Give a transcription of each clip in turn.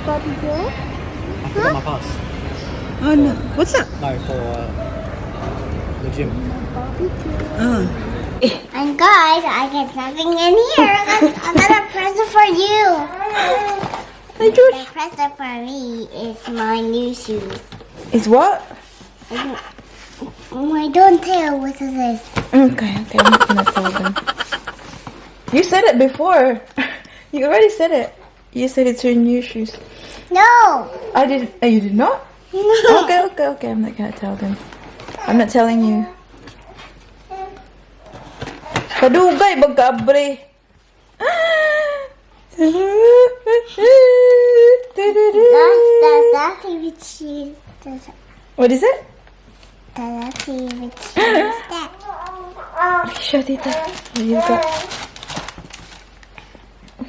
Bobby girl? I forgot my pass. Oh no. What's that? No, for the gym. Bobby girl. Oh. And guys, I get something in here. That's another present for you. Hi, George. The present for me is my new shoes. Is what? Don't tell what it is. Okay, I'm not gonna tell them. You said it before. You already said it. You said it's your new shoes. No. I didn't. You did not? No. Okay. I'm not gonna tell them. I'm not telling you. Kadugay, bagkabre. That's our favorite shoes. What is it? That's our favorite shoes. Show Tita. What you got?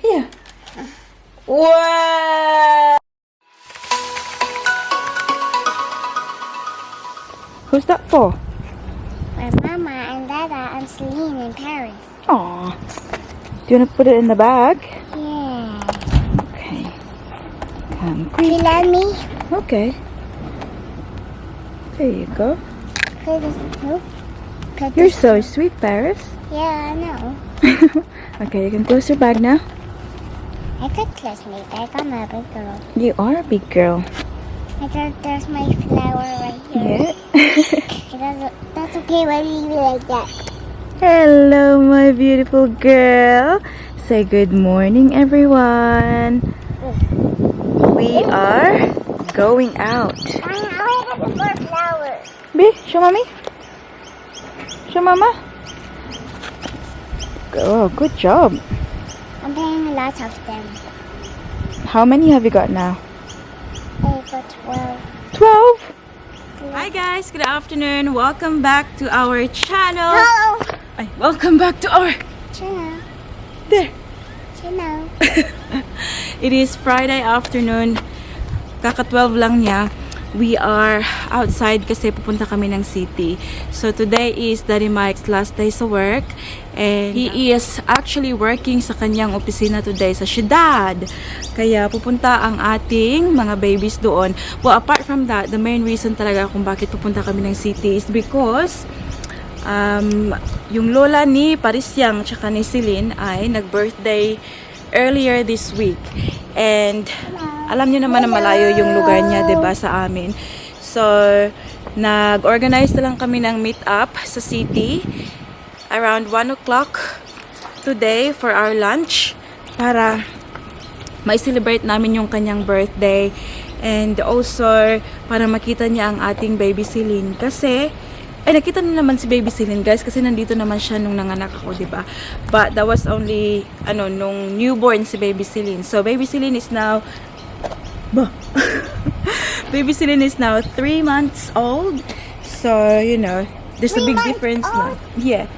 Here. Wow! Who's that for? For Mama and Dada and Celine in Paris. Aw. Do you want to put it in the bag? Yeah. Okay. Come Do you love me? Okay. There you go. You're so sweet, Paris. Yeah, I know. Okay, you can close your bag now. I could close my bag. I'm a big girl. You are a big girl. I thought there's my flower right here. Yeah. That's okay, but leave it like that. Hello, my beautiful girl. Say good morning, everyone. We are going out. I have the four flowers. B, show mommy. Show mama. Oh, good job. I'm playing lots of them. How many have you got now? I got 12. 12. Hi guys, good afternoon. Welcome back to our channel. Hello. Ay, welcome back to our Chino. there. Chino. It is Friday afternoon. Kaka-12 lang niya. We are outside kasi pupunta kami ng city. So today is Daddy Mike's last day sa work. And he is actually working sa kanyang opisina today sa syudad. Kaya pupunta ang ating mga babies doon. Well, apart from that, the main reason talaga kung bakit pupunta kami ng city is because yung lola ni Parisyang tsaka ni Celine ay nag-birthday earlier this week. And alam niyo naman na malayo yung lugar niya, 'di ba, sa amin. So, nag-organize na lang kami ng meet-up sa city around 1 o'clock today for our lunch para ma-celebrate namin yung kanyang birthday and also para makita niya ang ating baby Celine kasi nakita niyo naman si baby Celine, guys, kasi nandito naman siya nung nanganak ako, 'di ba? But that was only nung newborn si baby Celine. So baby Celine is now baby Celine is now 3 months old. So, you know, there's a big difference now. Yeah.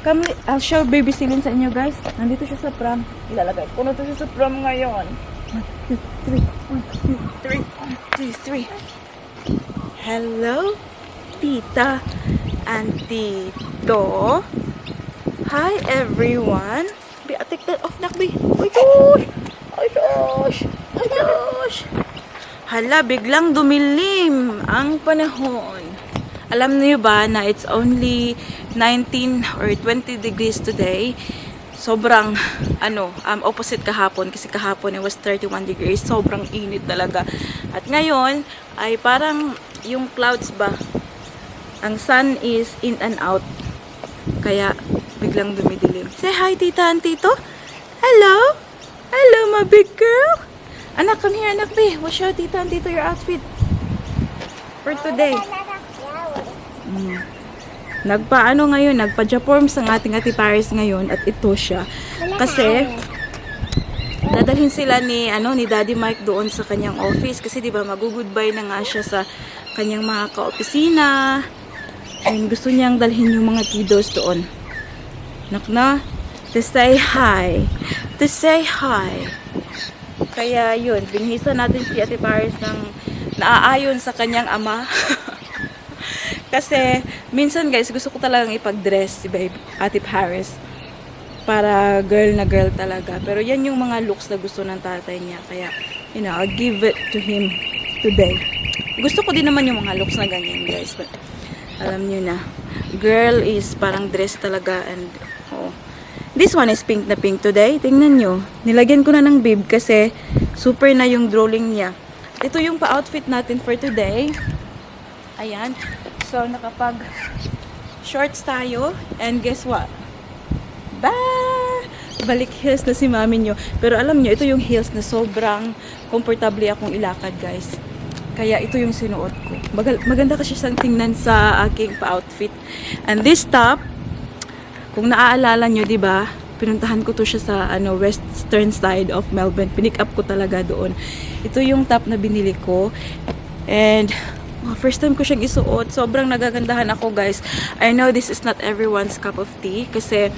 Come, I'll show baby Celine sa inyo, guys. Nandito siya sa pram. Ilalagay ko na to siya sa pram ngayon. 1, 2, 3. Hello, Tita and Tito. Hi, everyone. Be, take that off, Nakbi. Uy, gosh. Ay, gosh. Ay, gosh. Hala, biglang dumilim ang panahon. Alam niyo ba na it's only 19 or 20 degrees today? Sobrang, opposite kahapon. Kasi kahapon it was 31 degrees. Sobrang init talaga. At ngayon, ay parang yung clouds ba, ang sun is in and out. Kaya, biglang dumidilim. Say hi, Tita and Tito. Hello. Hello, my big girl. Anak, come here, anak, be. We'll show Tita and Tito your outfit for today. Nagpa-Japorms ang ating Ate Paris ngayon at ito siya. Kasi, dadalhin sila ni Daddy Mike doon sa kanyang office. Kasi, di ba, mag-goodbye na nga siya sa kanyang mga ka-opisina. And gusto niyang dalhin yung mga kiddos doon. Nakna, to say hi. To say hi. Kaya yun, binihisa natin si Ate Paris ng naaayon sa kanyang ama. Kasi, minsan guys, gusto ko talagang ipag-dress si Ate Paris. Para girl na girl talaga. Pero yan yung mga looks na gusto ng tatay niya. Kaya, you know, I'll give it to him today. Gusto ko din naman yung mga looks na ganyan, guys. But, alam nyo na, girl is parang dress talaga. And, oh, this one is pink na pink today. Tingnan nyo. Nilagyan ko na ng bib kasi super na yung drawing niya. Ito yung pa-outfit natin for today. Ayan. So, nakapag shorts tayo. And guess what? Balik heels na si mami nyo. Pero alam nyo, ito yung heels na sobrang komportable akong ilakad, guys. Kaya ito yung sinuot ko. Maganda kasi siyang tingnan sa aking pa-outfit. And this top, kung naaalala nyo, diba, pinuntahan ko to siya sa western side of Melbourne. Pinick up ko talaga doon. Ito yung top na binili ko. And first time ko siyang isuot. Sobrang nagagandahan ako, guys. I know this is not everyone's cup of tea kasi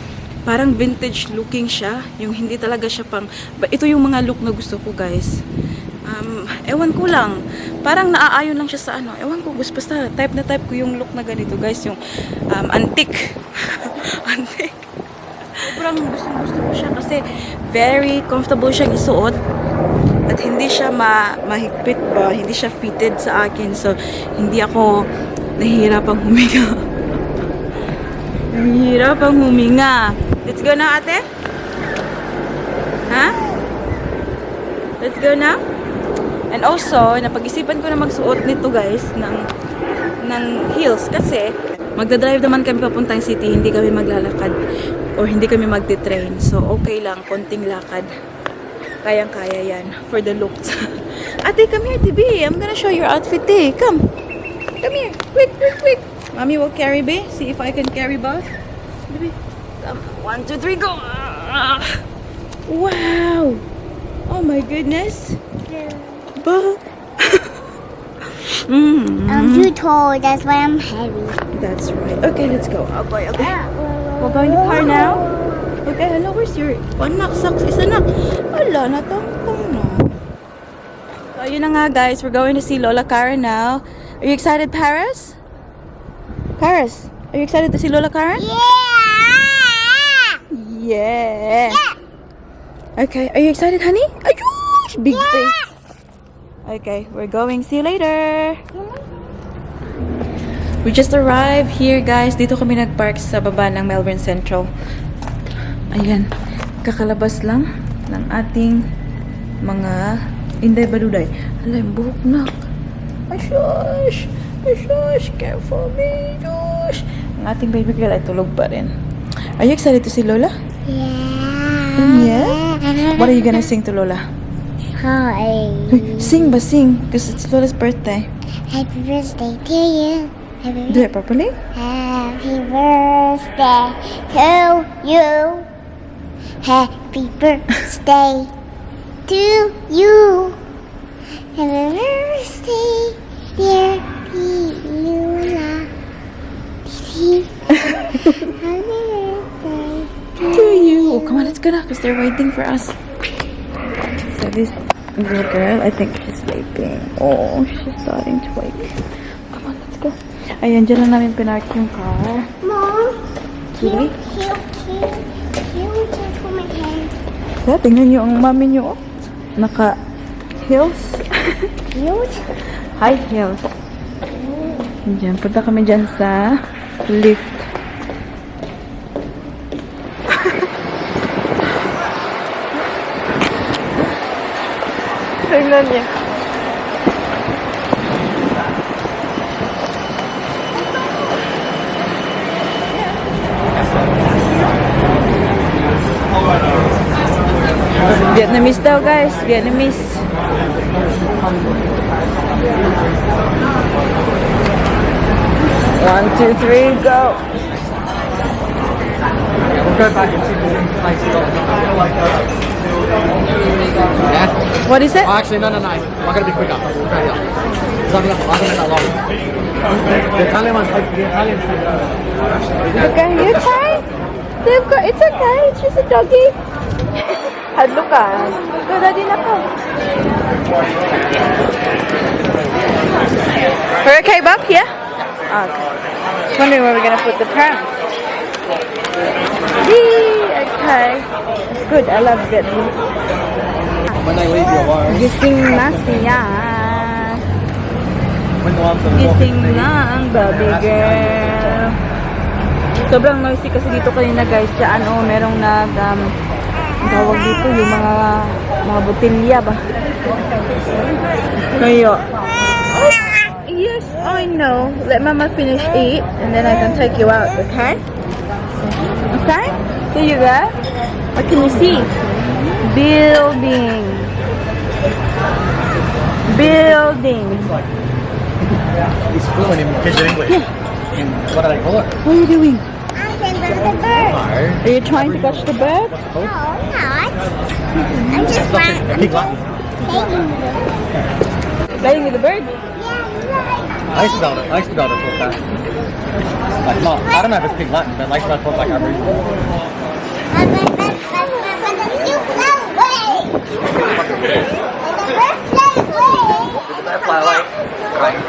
parang vintage looking siya. Yung hindi talaga siya pang... Ito yung mga look na gusto ko, guys. Ewan ko lang. Parang naaayon lang siya sa ewan ko, basta type na type ko yung look na ganito, guys. Yung antique. Antique. Sobrang gusto ko siya kasi very comfortable siyang isuot. At hindi siya mahigpit ba, hindi siya fitted sa akin. So, hindi ako nahihirapang huminga. Nahihirapang huminga. Let's go na, ate? Ha? Let's go na? And also, napag-isipan ko na magsuot nito, guys, ng heels. Kasi, magdadrive naman kami papuntang city, hindi kami maglalakad. Or hindi kami magti-train. So, okay lang, konting lakad. Kayang-kaya yan for the looks. Ate, come here, Tibi. I'm gonna show your outfit, eh. Come. Come here. Quick, quick, quick. Mommy will carry, be. See if I can carry both. Tibi. Come. 1, 2, 3, go. Wow. Oh my goodness. Ba? I'm too tall, that's why I'm heavy. That's right. Okay, let's go. Okay. We're going to car now. Okay, hello, where's your anak? Socks, isa na. Wala, natangtang na. So, yun na nga, guys. We're going to see Lola Karen now. Are you excited, Paris? Paris, are you excited to see Lola Karen? Yeah! Yeah. Okay, are you excited, honey? Ayush! Big face. Okay, we're going. See you later. We just arrived here, guys. Dito kami nagpark sa baba ng Melbourne Central. Ayan. Kakalabas lang ng ating mga Inday Baduday. Hala, yung buhok na. Ashush! Ashush! Careful, me! Ashush! Ang ating baby girl ay tulog pa rin. Are you excited to see Lola? Yeah. Yeah? What are you gonna sing to Lola? Hi. Sing ba, sing? Because it's Lola's birthday. Happy birthday to you. Do it properly? Happy birthday to you. Happy birthday to you. Happy birthday, dear Lola. Happy birthday To you. Oh, come on, let's go now because they're waiting for us. So this little girl, I think she's sleeping. Oh, she's starting to wake. Come on, let's go. Ayan, dyan na namin pinark yung car. Mom, Really? can we just hold my hand? Kaya, tingnan nyo ang mami nyo. Oh. Naka-heels. Cute? High heels. Diyan, punta kami dyan sa lift. Tingnan niya. Vietnamese daw, guys. Vietnamese. One, two, three, go. We'll go back and see if there's any places on Yeah? What is it? Oh, actually, no. I'm going to be quicker. We'll go here. Because I haven't been that long. The Italian one's the Italian food. Okay, you try. It's okay. It's just a doggy. Hadlo ka. Ganda din ako. We're okay, Bob? Yeah? Okay. Just wondering where we're gonna put the pram. Yee, okay. It's good. I love Vietnamese. When I leave your work, Gising na siya. when the ones that Gising na ang baby girl. Sobrang noisy kasi dito kanina guys. Diyan merong tawag dito yung mga botilya ba? Kaya yes, I know. Let mama finish eat and then I can take you out, okay? Okay? There you go. What can you see? Building. Building. he's fluent in pidgin English. Yeah. In what do they call it? What are you doing? I can run the bird. No. Are you trying to catch the bird? What's it No, called? I'm not. I'm just Something, a pig Latin. Playing with the bird? I used to be able to talk that. Like, not, I don't know if it's pig Latin, but like when I talk like Aboriginal. But you fly away. The bird fly away. Did the bird fly away? Right.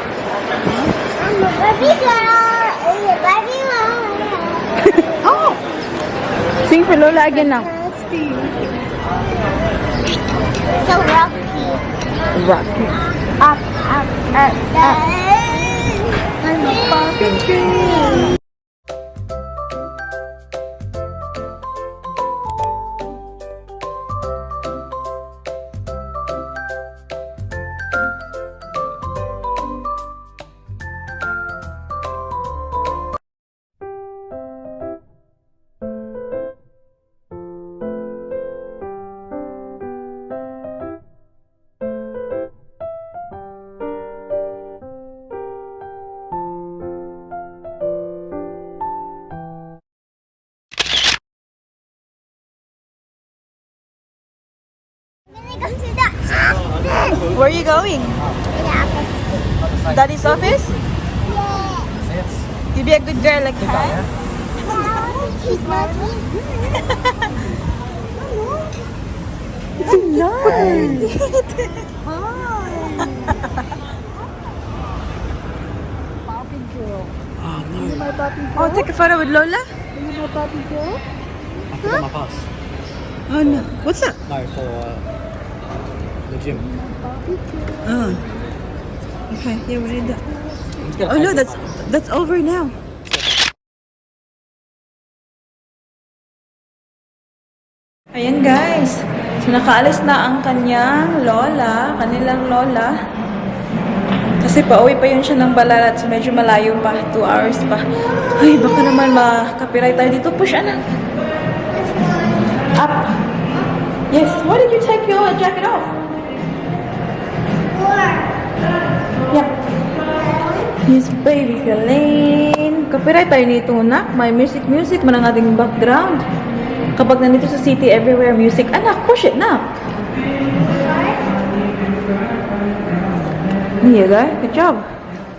I'm a Barbie girl. I'm a Barbie girl. Oh! Sing for Lola again now. So rocky. Rocky. Up, up, up, up. I'm a Barbie girl. Where are you going? Daddy's office? You be a good girl like that. It's a lot. Oh, take a photo with Lola? I forgot my pass. Oh no. What's that? No, for the gym. Oh. Okay, yeah, we need that. Let's get a Oh no, photo. that's over now. Ayan guys. So nakaalis na ang kanyang kanilang lola. Kasi pauwi pa yun siya ng Ballarat. So medyo malayo pa, 2 hours pa. Ay, baka naman makapiright tayo dito. Push, anak. Up. Yes, why did you take your jacket off? Yeah. Yes, baby Feline. Copyright tayo nito, nak. May music man ang ating background. Kapag nandito sa city, everywhere music. Anak, push it, nak. There you go. Good job.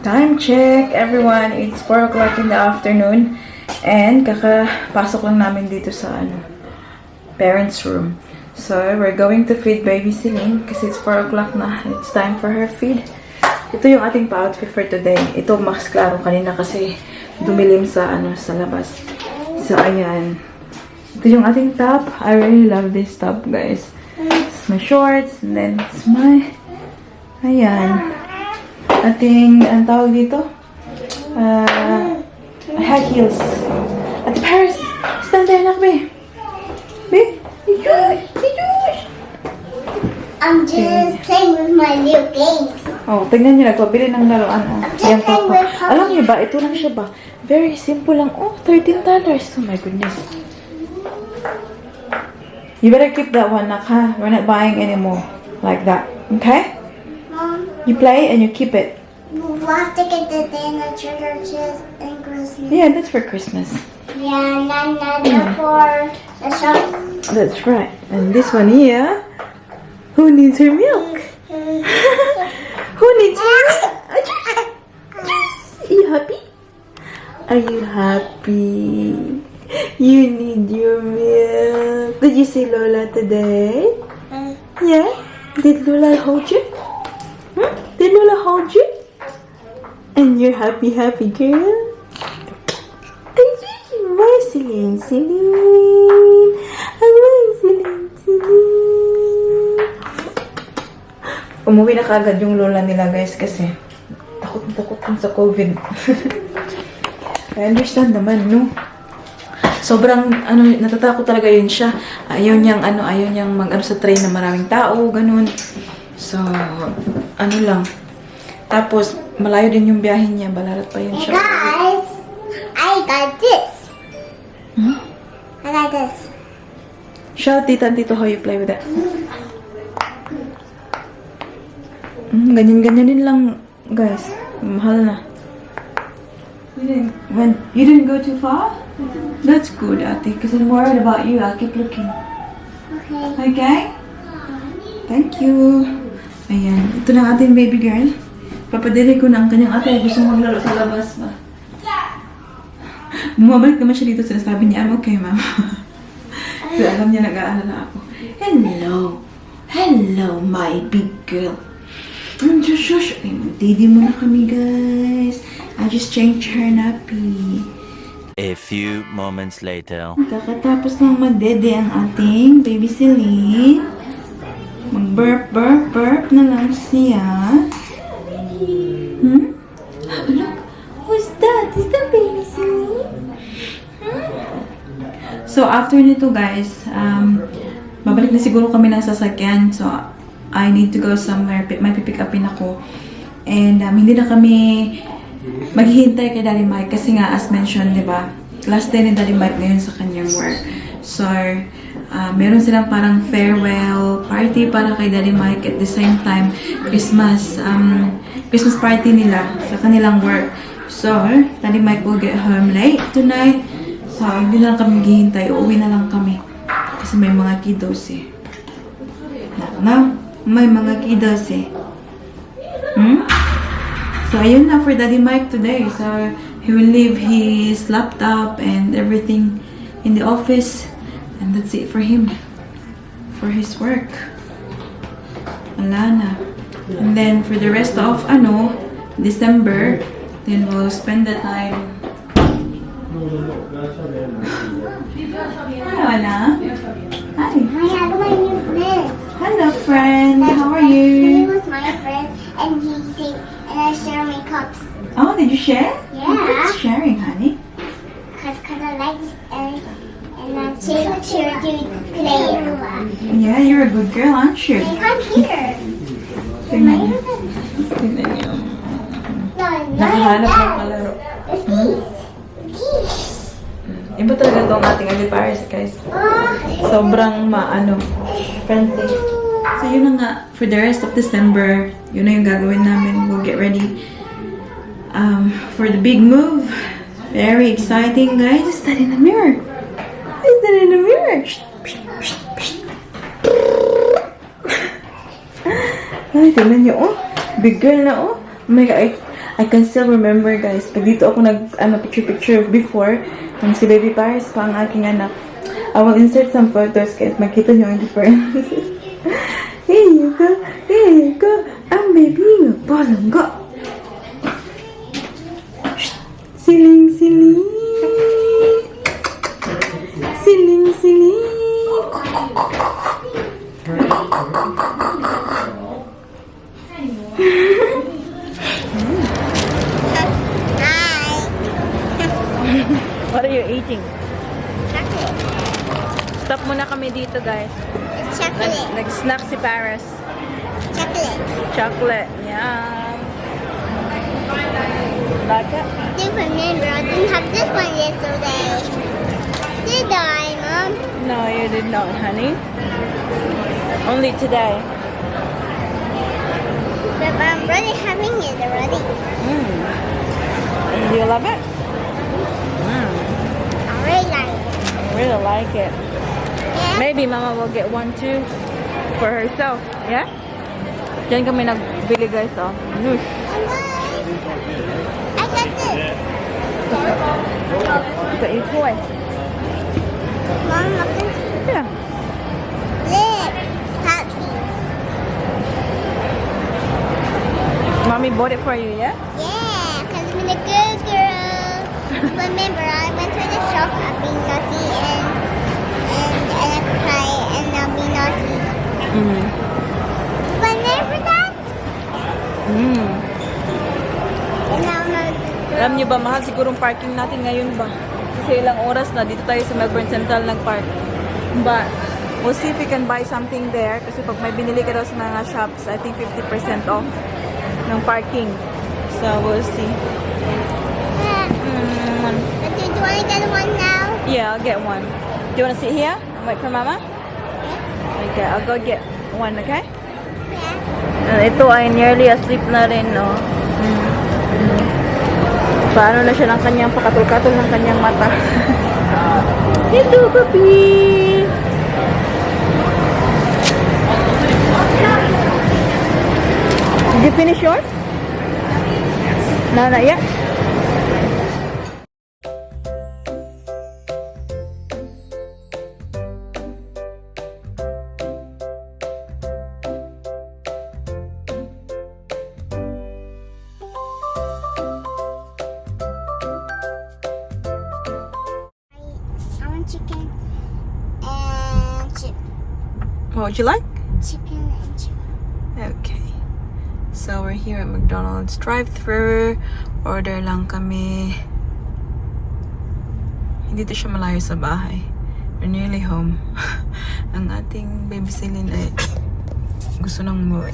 Time check, everyone. It's 4 o'clock in the afternoon. And kakapasok lang namin dito sa parents' room. So, we're going to feed baby Celine kasi it's 4 o'clock na. It's time for her feed. Ito yung ating pa-outfit for today. Ito mas klaro kanina kasi dumilim sa sa labas. So, ayan. Ito yung ating top. I really love this top, guys. It's my shorts and then it's my ayan. Ating, ang tawag dito? High heels. At Paris, stand there, nak, be. Be? I'm just playing with my new games. Oh, tingnan niyo, nagpabili ng laruan. Oh. Ayan, playing papa. with puppies. Alam niyo ba, ito lang siya ba? Very simple lang. Oh, $13. Oh my goodness. You better keep that one, nak, ha? We're not buying anymore like that. Okay? Mom, You play and you keep it. we'll have to get the thing that triggers and Christmas. Yeah, that's for Christmas. Yeah, not for the shop. That's right. And this one here, who needs her milk? Who needs her milk? Are you happy? Are you happy? You need your milk. Did you see Lola today? Yeah? Did Lola hold you? Hmm? Did Lola hold you? And you're happy girl? Why, Celine? Celine? umuwi na kaagad yung lola nila, guys, kasi takot na takot sa COVID. I understand naman, no? Sobrang, natatakot talaga yun siya. Ayaw niyang mag-ano sa train na maraming tao, ganun. So, lang. Tapos, malayo din yung biyahe niya. Balarat pa yun siya. Guys, I got this. Hmm? I got this. Show tita and tito how you play with it. Ganyan-ganyan din lang, guys. Mahal na. You didn't go too far? That's good, ate. Because I'm worried about you. I'll keep looking. Okay. Okay? Thank you. Ayan. Ito na ating baby girl. Papadiri ko na ang kanyang ate. Gusto maglaro sa labas ba? Bumabalik naman siya dito. Sinasabi niya, I'm okay, ma'am. So, alam niya nag-aalala ako. Hello. Hello, my big girl. Shush. Ay, magdidi muna kami, guys. I just changed her nappy. A few moments later. Kakatapos lang magdede ang ating baby Celine. Mag-burp na lang siya. Look, who's that? Is that baby Celine? So, after nito, guys, babalik na siguro kami ng sasakyan. So, I need to go somewhere. May pipick upin ako. And, hindi na kami maghihintay kay Daddy Mike kasi nga, as mentioned, di ba? Last day ni Daddy Mike ngayon sa kanyang work. So, meron silang parang farewell party para kay Daddy Mike at the same time, Christmas party nila sa kanilang work. So, Daddy Mike will get home late tonight. So, hindi na lang kami maghihintay. Uuwi na lang kami. Kasi may mga kiddos eh. May mga kiddos eh. So, ayun na for Daddy Mike today. So, he will leave his laptop and everything in the office. And that's it for him. For his work. Wala na. And then, for the rest of, December, then we'll spend the time. Hi, Ana. Hi. I have my new friend. Hello, friend. How are He you? was my friend, and I share my cups. Oh, did you share? Yeah. What's sharing, honey? Cause I like and I cheer to play. Yeah, you're a good girl, aren't you? Come here. Tingnan niyo. Tingnan niyo. No, Nakahanap ng kalaro. Iba talaga itong ating Aliparis, guys. Sobrang friendly. So, yun na nga. For the rest of December, yun na yung gagawin namin. We'll get ready for the big move. Very exciting, guys. Is that in the mirror? Is that in the mirror? Ay, tingnan niyo, oh. Big girl na, oh. Oh my God, I can still remember, guys. Pag dito ako picture before, nung si Baby Paris pa ang aking anak. I will insert some photos, guys. Makita niyo yung difference. Here you go. Ang baby nga, palangga. Siling. What are you eating? Chocolate. Stop muna kami dito, guys. It's chocolate. Nag-snack si Paris. Chocolate. Chocolate. Yeah. Like it? Do remember, I didn't have this one yesterday. Did I, Mom? No, you did not, honey. Only today. But I'm really having it already. Do you love it? I really like it. I really like it. Yeah. Maybe Mama will get one too for herself. Yeah? Diyan kami nagbili, guys, oh. Noosh. I got this. Ito yung toy. Mom, look at Yeah. this. Puppies. Mommy bought it for you, yeah? Yeah, because I'm a good girl. Remember, I went to the shop, I'll be naughty and I cry and I'll be naughty. Remember that? And now, Alam niyo ba, mahal sigurong parking natin ngayon ba? Kasi ilang oras na dito tayo sa Melbourne Central nag-park. But, we'll see if we can buy something there. Kasi pag may binili ka daw sa mga shops, I think 50% off ng parking. So, we'll see. do you want to get one now? Yeah, I'll get one. Do you want to sit here and wait for Mama? Okay, I'll go get one, okay? Yeah. Ito ay nearly asleep na rin, no? Paano na siya ng kanyang pakatul-katul ng kanyang mata. Hello, baby! Did you finish yours? No, not yet. I want chicken and chip. What would you like? Chicken and chip. Okay. So, we're here at McDonald's drive-thru. Order lang kami. Hindi to siya malayo sa bahay. We're nearly home. Ang ating baby Celine ay gusto nang umuwi.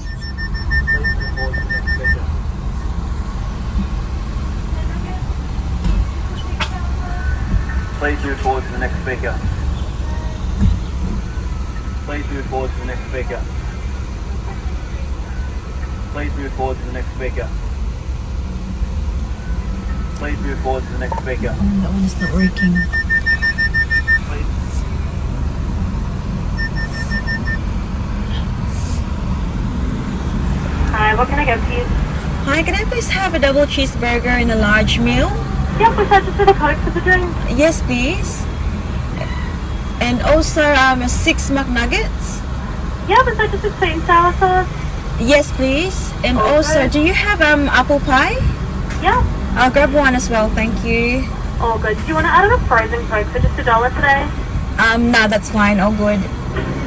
Please move forward to the next speaker. Please move forward to the next speaker. Please move forward to the next speaker. Please move forward to the next speaker. That one is not working. Please. Hi, what can I get for you? Hi, can I please have a double cheeseburger and a large meal? Yeah, was that just with a Coke for the drink? Yes, please. And also 6 McNuggets. Yeah, was that just with sweet and sour sauce? Yes, please. And also, do you have apple pie? Yeah. I'll grab one as well, thank you. All good. Do you want to add in a frozen Coke for just $1 today? No, that's fine. All good.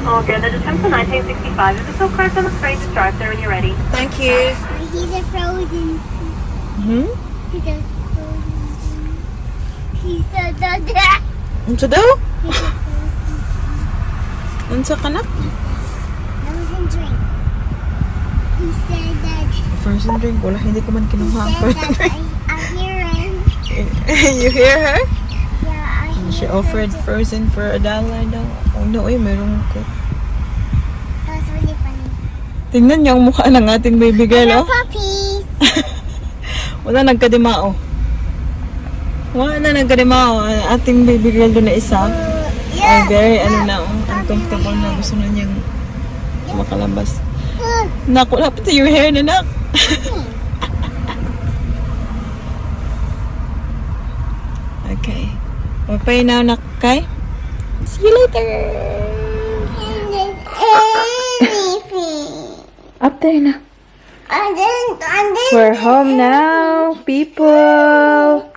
All good. They just come from 1965. If it's still closed on the screen, just drive there when you're ready. Thank you. He's a frozen. Hmm? He's a frozen. He's a dada. Unsa daw? Unsa ka na? Frozen drink. He said that. Frozen drink. Wala, hindi ko man He kinuha ang said frozen that drink. I hear him. You hear her? Yeah, I hear She offered him. frozen for $1 daw. Oh no, meron ko. That's really funny. Tingnan niyo ang mukha ng ating baby girl, Hello, oh. puppies. Wala nagkadimao. Wala na nagkadimao. Ang ating baby girl doon na isa. Ay, very, uncomfortable na. Gusto na niyang makalabas. Naku, lapit sa your hair na, nak. Okay. Bye now, nak, kay? See you later. Anything. Up there na. I didn't. We're home now, people.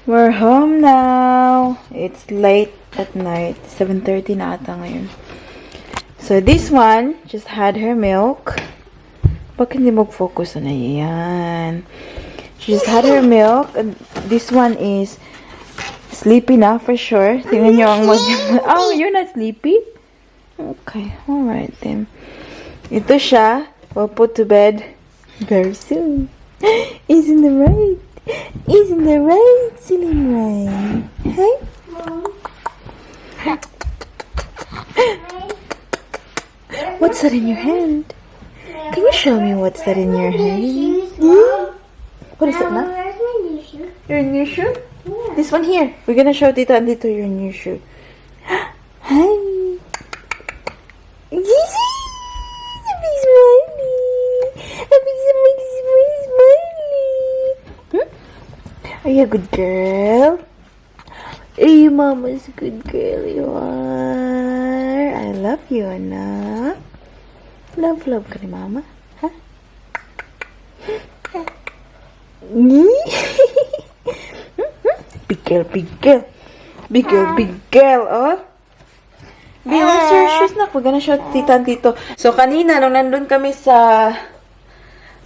We're home now. It's late at night. 7:30 na ata ngayon. So this one just had her milk. Bakit hindi mag-focus na yan? She just had her milk. And this one is sleepy na for sure. Tingnan niyo ang oh, you're not sleepy? Okay, alright then. Ito siya. We'll put to bed very soon. Isn't that right? Isn't that right, Celine right? Hey? What's that in your hand? Can you show me what's that in your hand? What is it now? Where's my new shoe? Your new shoe? This one here. We're gonna show Tita and Tito your new shoe. Hi. A big smiley. A big smiley. Are you a good girl? Hey, Mama's a good girl. You are. I love you, Anna. Love ka ni Mama. Huh? Big girl, big girl. Big girl, big girl, oh. Be, where's your shoes na? We're gonna show Tita and Tito. So, kanina, nung nandun kami sa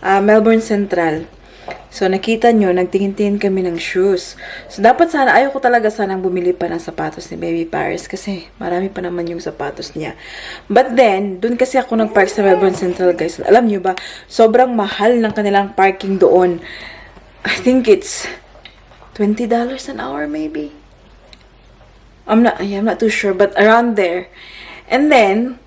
Melbourne Central. So, nakita nyo, nagtingin-tingin kami ng shoes. So, dapat sana, ayaw ko talaga sanang bumili pa ng sapatos ni Baby Paris kasi marami pa naman yung sapatos niya. But then, dun kasi ako nag-park sa Melbourne Central, guys. Alam nyo ba, sobrang mahal ng kanilang parking doon. I think it's $20 an hour, maybe. I'm not too sure, but around there. And then,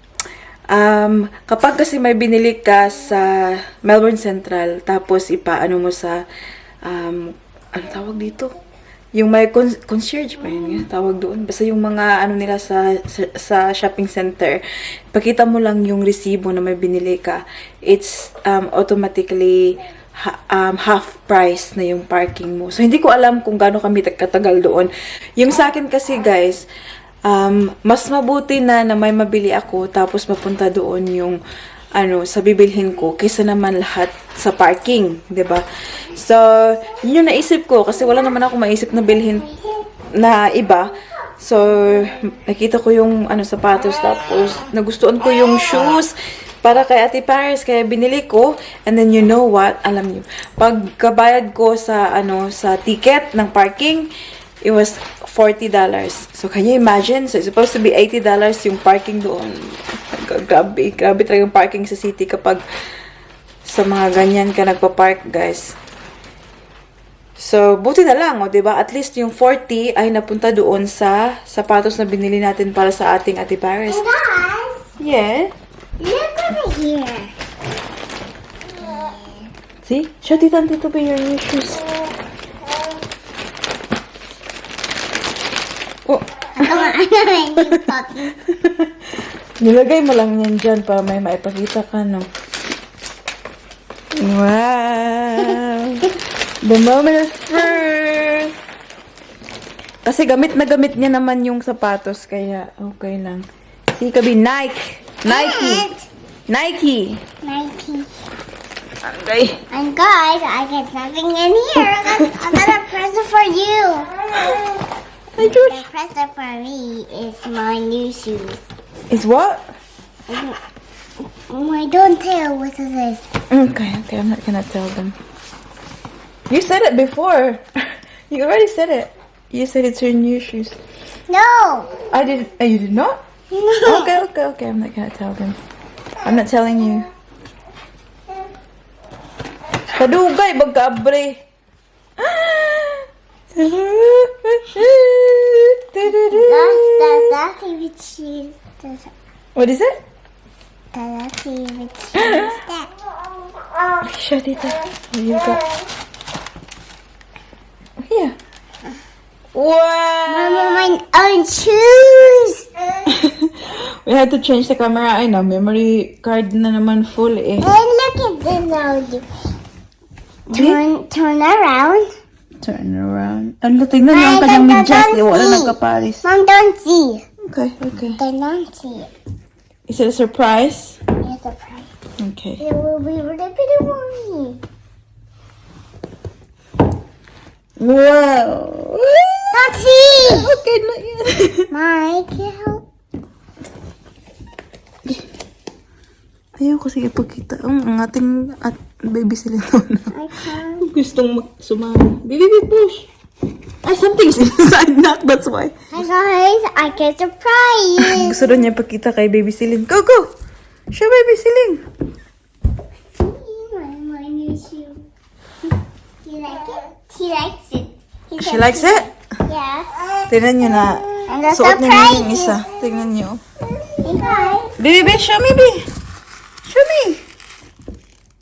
kapag kasi may binili ka sa Melbourne Central, tapos ipaano mo sa, ano tawag dito? Yung may concierge ba yun? Tawag doon. Basta yung mga ano nila sa shopping center, pakita mo lang yung resibo na may binili ka. It's automatically half price na yung parking mo. So, hindi ko alam kung gaano kami katagal doon. Yung sa akin kasi, guys, mas mabuti na may mabili ako tapos mapunta doon yung sa bibilhin ko kaysa naman lahat sa parking, 'di ba? So, yun yung naisip ko kasi wala naman ako maisip na bilhin na iba. So, nakita ko yung sapatos tapos nagustuhan ko yung shoes para kay Ate Paris kaya binili ko. And then you know what? Alam niyo, pagkabayad ko sa sa ticket ng parking, it was $40. So, can you imagine? So, it's supposed to be $80 yung parking doon. Grabe talaga yung parking sa city kapag sa mga ganyan ka nagpa-park, guys. So, buti na lang, diba? At least yung 40 ay napunta doon sa sapatos na binili natin para sa ating Ate Paris. Guys, Yeah. look over here. See? Show Tita Tito ba your new shoes? Oh. Hindi puppy. Nilagay mo lang yan dyan para may maipakita ka, no? Wow! The moment of truth! Kasi gamit na gamit niya naman yung sapatos, kaya okay lang. See, kabi, Nike! Nike. Okay. And guys, I get something in here. That's another present for you. Hi, George. The present for me is my new shoes. Is what? Don't tell what it is. Okay, I'm not gonna tell them. You said it before. You already said it. You said it's your new shoes. No. I did. You did not? No. Okay. I'm not gonna tell them. I'm not telling you. Kadugay, bagkabre. That's favorite shoes. What is it? That's favorite shoes. That. Shut it up. You got. Here. Wow. Mama, my own shoes. We had to change the camera. I know, memory card na naman full eh. And look at this now. Turn around. Turn around. Ano, tignan niyo ang kanyang medyas. Wala nagkaparis. Mom, don't see. Okay. They don't see it. Is it a surprise? It's a prize. Okay. It will be really pretty mommy. Wow. Don't see. Okay, not yet. Mike, help. Ayaw kasi ipakita ang ating baby sila na. I can't. Gustong sumama. Baby, push. Ay, something's inside knock, that's why. Hi guys, I get a prize. Gusto doon niya pakita kay baby Celine. Go! Show baby Celine. My new shoe. Do you like it? He likes it. She likes it? Yeah. Tingnan niyo na. And the Suot niya na yung surprise isa. Tingnan niyo. Hey guys. Baby, show me, baby. Show me.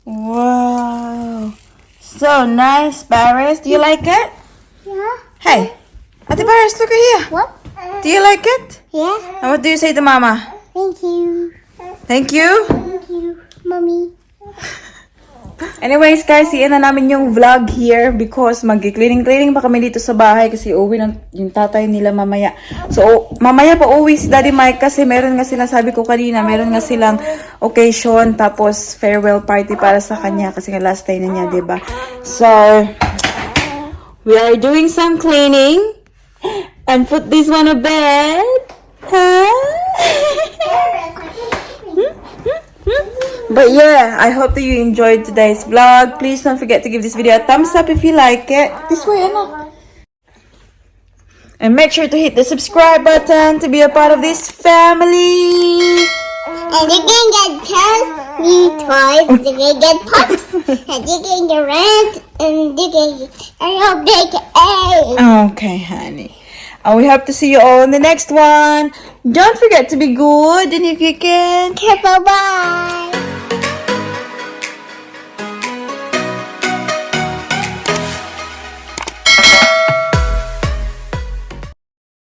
Wow. So nice, Paris. Do you like it? Yeah. Hey. Ate Paris, look at here. What? Do you like it? Yeah. And what do you say to Mama? Thank you. Thank you. Thank you, mommy. Anyways, guys, iyan na namin yung vlog here because mag-cleaning pa kami dito sa bahay kasi uwi ng yung tatay nila mamaya. So, mamaya pa uwi si Daddy Mike kasi meron nga silang, sabi ko kanina, meron nga silang occasion tapos farewell party para sa kanya kasi nga last day na niya, diba? So, we are doing some cleaning and put this one to bed. Huh? But yeah, I hope that you enjoyed today's vlog. Please don't forget to give this video a thumbs up if you like it. This way, Anna. And make sure to hit the subscribe button to be a part of this family. And you can get toys, new toys, you can get pups, and you can get rent, and you can get a big egg. Okay, honey. And we hope to see you all in the next one. Don't forget to be good and if you can. Bye-bye.